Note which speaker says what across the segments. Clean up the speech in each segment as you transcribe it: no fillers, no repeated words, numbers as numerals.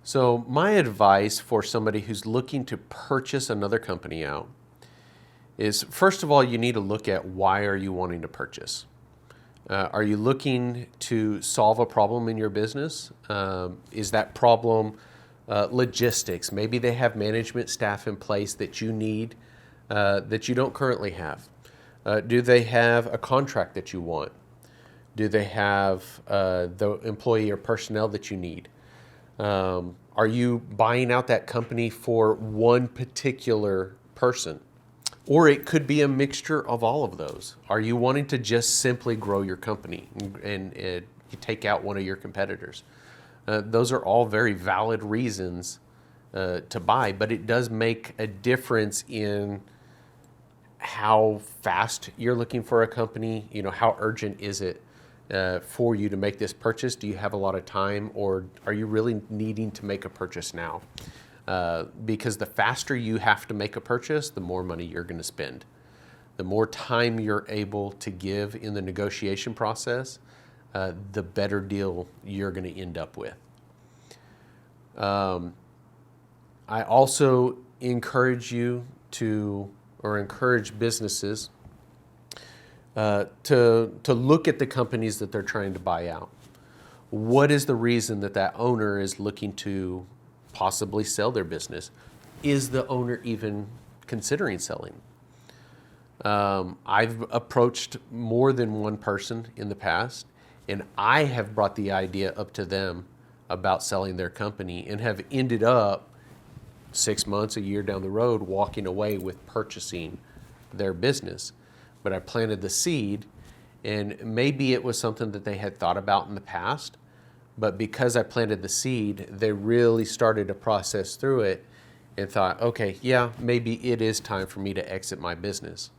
Speaker 1: So my advice for somebody who's looking to purchase another company out is, first of all, you need to look at why are you wanting to purchase. Are you looking to solve a problem in your business? Is that problem logistics? Maybe they have management staff in place that you need that you don't currently have. Do they have a contract that you want? Do they have the employee or personnel that you need? Are you buying out that company for one particular person? Or it could be a mixture of all of those. Are you wanting to just simply grow your company and you take out one of your competitors? Those are all very valid reasons to buy, but it does make a difference in how fast you're looking for a company. You know, how urgent is it for you to make this purchase? Do you have a lot of time, or are you really needing to make a purchase now? Because the faster you have to make a purchase, the more money you're going to spend. The more time you're able to give in the negotiation process, the better deal you're going to end up with. I also encourage you to, or encourage businesses to look at the companies that they're trying to buy out. What is the reason that that owner is looking to possibly sell their business? Is the owner even considering selling? I've approached more than one person in the past, and I have brought the idea up to them about selling their company and have ended up 6 months, a year down the road, walking away with purchasing their business. But I planted the seed, and maybe it was something that they had thought about in the past, but because I planted the seed, they really started to process through it and thought, okay, yeah, maybe it is time for me to exit my business.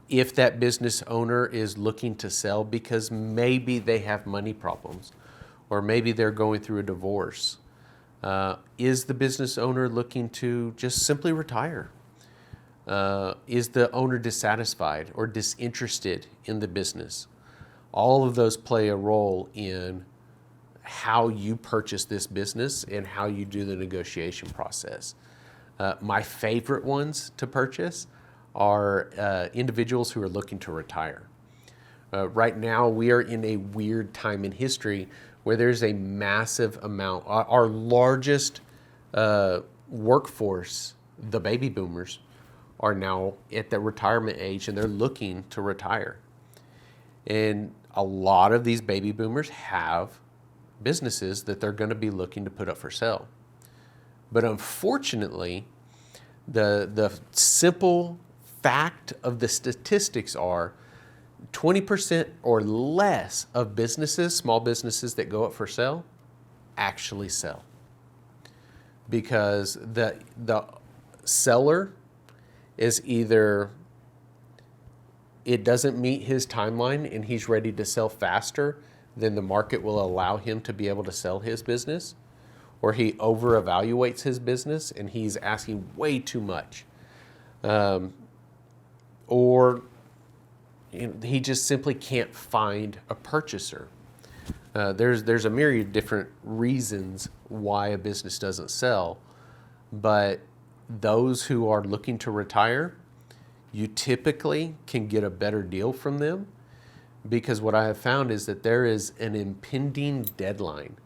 Speaker 1: If that business owner is looking to sell because maybe they have money problems, or maybe they're going through a divorce, is the business owner looking to just simply retire? Is the owner dissatisfied or disinterested in the business? All of those play a role in how you purchase this business and how you do the negotiation process. My favorite ones to purchase are individuals who are looking to retire. Right now, we are in a weird time in history where there's a massive amount. Our largest workforce, the baby boomers, are now at the retirement age, and they're looking to retire. And a lot of these baby boomers have businesses that they're going to be looking to put up for sale. But unfortunately, the simple fact of the statistics are 20% or less of businesses, small businesses that go up for sale, actually sell. Because the seller is either it doesn't meet his timeline and he's ready to sell faster than the market will allow him to be able to sell his business, or he over-evaluates his business and he's asking way too much. Or he just simply can't find a purchaser. There's a myriad of different reasons why a business doesn't sell, but those who are looking to retire, you typically can get a better deal from them, because what I have found is that there is an impending deadline.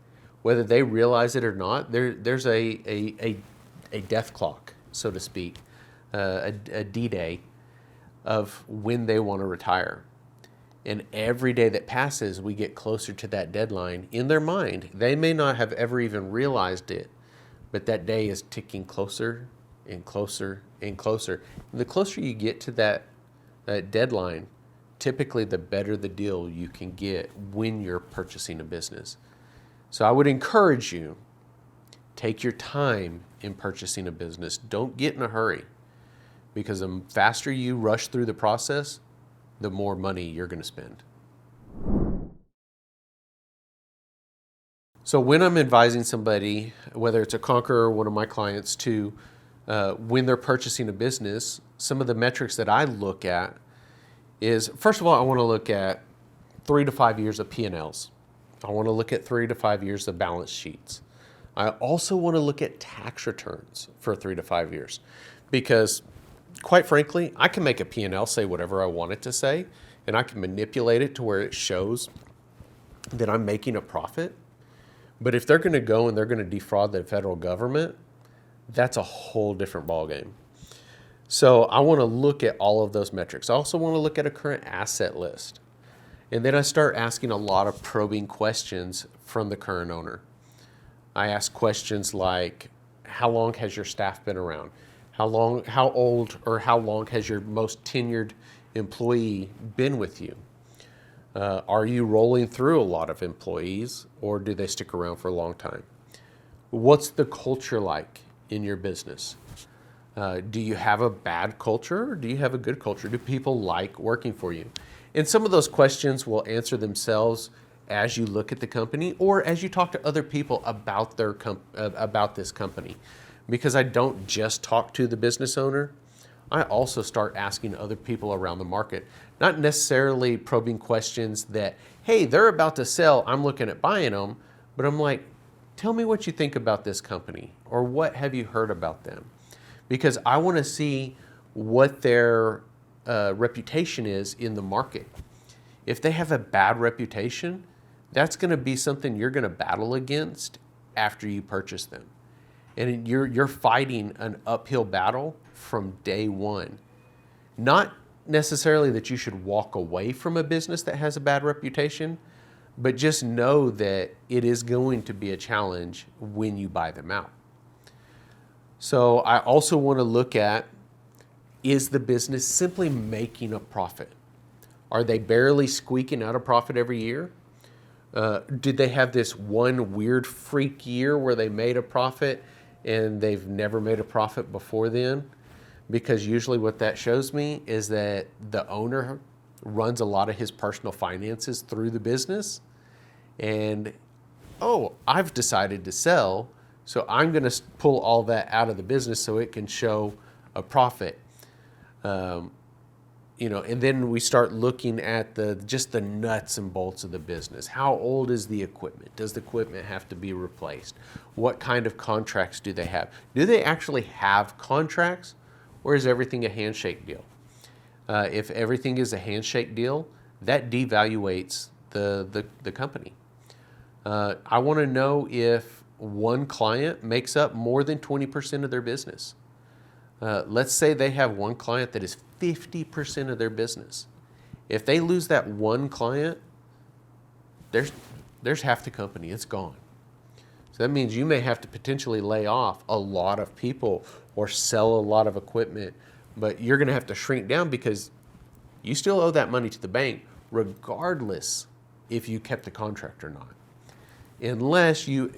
Speaker 1: Whether they realize it or not, there's a death clock, so to speak, a D-Day of when they want to retire. And every day that passes, we get closer to that deadline in their mind. They may not have ever even realized it, but that day is ticking closer and closer and closer. And the closer you get to that deadline, typically the better the deal you can get when you're purchasing a business. So I would encourage you, take your time in purchasing a business. Don't get in a hurry, because the faster you rush through the process, the more money you're going to spend. So when I'm advising somebody, whether it's a conqueror or one of my clients, to when they're purchasing a business, some of the metrics that I look at is, first of all, I want to look at 3 to 5 years of P&Ls. I want to look at 3 to 5 years of balance sheets. I also want to look at tax returns for 3 to 5 years because, quite frankly, I can make a P&L say whatever I want it to say, and I can manipulate it to where it shows that I'm making a profit. But if they're going to go and they're going to defraud the federal government, that's a whole different ballgame. So I want to look at all of those metrics. I also want to look at a current asset list. And then I start asking a lot of probing questions from the current owner. I ask questions like, how long has your staff been around? How old or how long has your most tenured employee been with you? Are you rolling through a lot of employees, or do they stick around for a long time? What's the culture like in your business? Do you have a bad culture, or do you have a good culture? Do people like working for you? And some of those questions will answer themselves as you look at the company or as you talk to other people about about this company. Because I don't just talk to the business owner, I also start asking other people around the market. Not necessarily probing questions that, hey, they're about to sell, I'm looking at buying them, but I'm like, tell me what you think about this company, or what have you heard about them? Because I want to see what their reputation is in the market. If they have a bad reputation, that's going to be something you're going to battle against after you purchase them. And you're fighting an uphill battle from day one. Not necessarily that you should walk away from a business that has a bad reputation, but just know that it is going to be a challenge when you buy them out. So I also want to look at, is the business simply making a profit? Are they barely squeaking out a profit every year? Did they have this one weird freak year where they made a profit and they've never made a profit before then? Because usually what that shows me is that the owner runs a lot of his personal finances through the business, and I've decided to sell, so I'm going to pull all that out of the business so it can show a profit. And then we start looking at just the nuts and bolts of the business. How old is the equipment? Does the equipment have to be replaced? What kind of contracts do they have? Do they actually have contracts, or is everything a handshake deal? If everything is a handshake deal, that devaluates the company. I want to know if one client makes up more than 20% of their business. Let's say they have one client that is 50% of their business. If they lose that one client, there's half the company. It's gone. So that means you may have to potentially lay off a lot of people or sell a lot of equipment, but you're going to have to shrink down because you still owe that money to the bank, regardless if you kept the contract or not. Unless you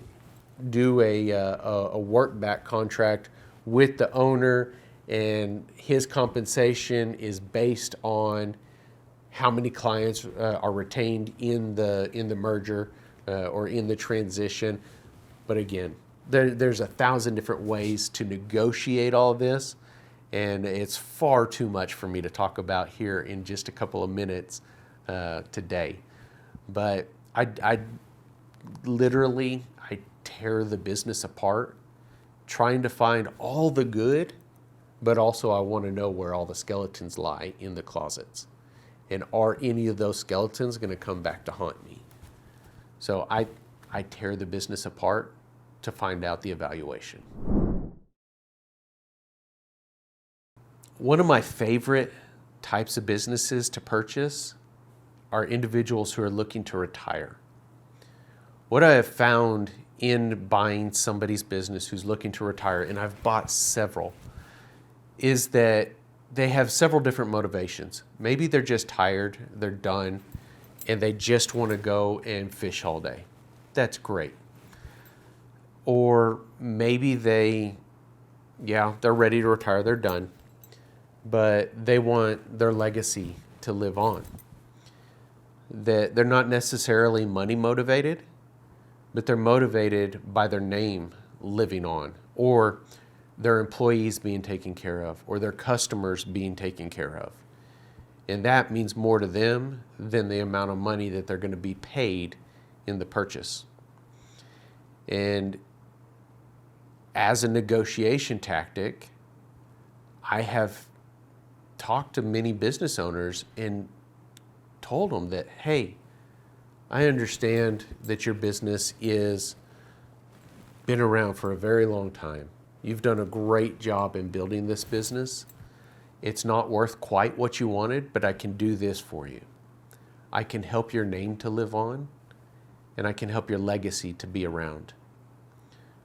Speaker 1: do a work back contract with the owner, and his compensation is based on how many clients are retained in the merger or in the transition. But again, there's 1,000 different ways to negotiate all this, and it's far too much for me to talk about here in just a couple of minutes today. But I literally tear the business apart, trying to find all the good, but also I want to know where all the skeletons lie in the closets. And are any of those skeletons going to come back to haunt me? So I tear the business apart to find out the evaluation. One of my favorite types of businesses to purchase are individuals who are looking to retire. What I have found in buying somebody's business who's looking to retire, and I've bought several, is that they have several different motivations. Maybe they're just tired, they're done, and they just want to go and fish all day. That's great. Or maybe they're ready to retire, they're done, but they want their legacy to live on. That they're not necessarily money motivated, but they're motivated by their name living on, or their employees being taken care of, or their customers being taken care of. And that means more to them than the amount of money that they're going to be paid in the purchase. And as a negotiation tactic, I have talked to many business owners and told them that, hey, I understand that your business is been around for a very long time. You've done a great job in building this business. It's not worth quite what you wanted, but I can do this for you. I can help your name to live on, and I can help your legacy to be around.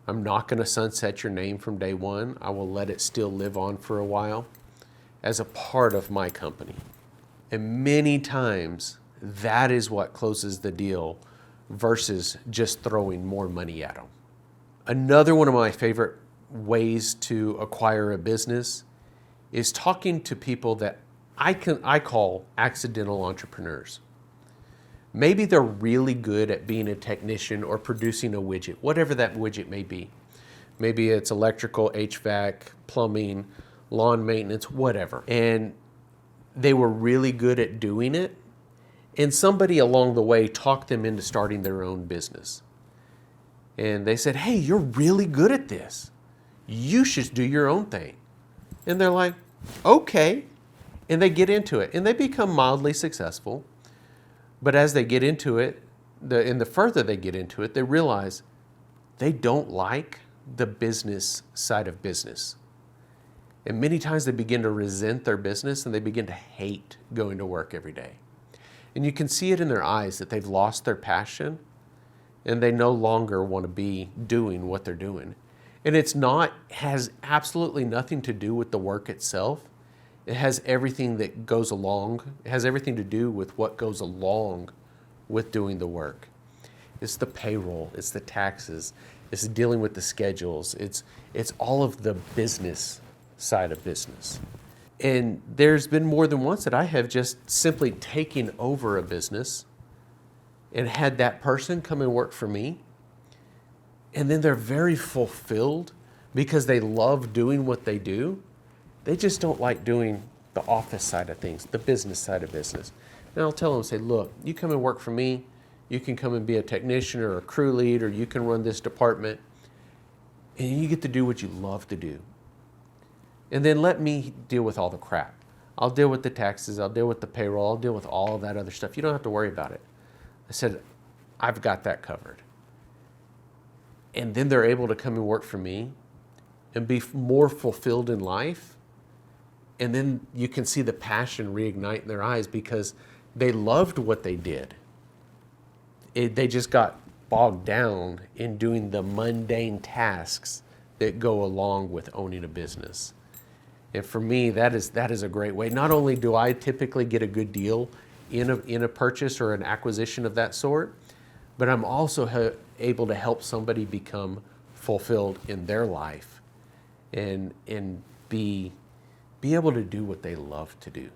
Speaker 1: I'm not going to sunset your name from day one. I will let it still live on for a while as a part of my company. And many times, that is what closes the deal versus just throwing more money at them. Another one of my favorite ways to acquire a business is talking to people that I call accidental entrepreneurs. Maybe they're really good at being a technician or producing a widget, whatever that widget may be. Maybe it's electrical, HVAC, plumbing, lawn maintenance, whatever. And they were really good at doing it, and somebody along the way talked them into starting their own business. And they said, hey, you're really good at this. You should do your own thing. And they're like, okay. And they get into it, and they become mildly successful. But as they get into it, the further they get into it, they realize they don't like the business side of business. And many times they begin to resent their business, and they begin to hate going to work every day. And you can see it in their eyes that they've lost their passion, and they no longer want to be doing what they're doing. And has absolutely nothing to do with the work itself. It has everything that goes along. It has everything to do with what goes along with doing the work. It's the payroll, it's the taxes, it's dealing with the schedules, it's all of the business side of business. And there's been more than once that I have just simply taken over a business and had that person come and work for me. And then they're very fulfilled because they love doing what they do. They just don't like doing the office side of things, the business side of business. And I'll tell them, say, look, you come and work for me. You can come and be a technician or a crew lead, or you can run this department. And you get to do what you love to do. And then let me deal with all the crap. I'll deal with the taxes. I'll deal with the payroll. I'll deal with all of that other stuff. You don't have to worry about it. I said, I've got that covered. And then they're able to come and work for me and be more fulfilled in life. And then you can see the passion reignite in their eyes because they loved what they did. They just got bogged down in doing the mundane tasks that go along with owning a business. And for me, that is a great way. Not only do I typically get a good deal in a purchase or an acquisition of that sort, but I'm also able to help somebody become fulfilled in their life and be able to do what they love to do.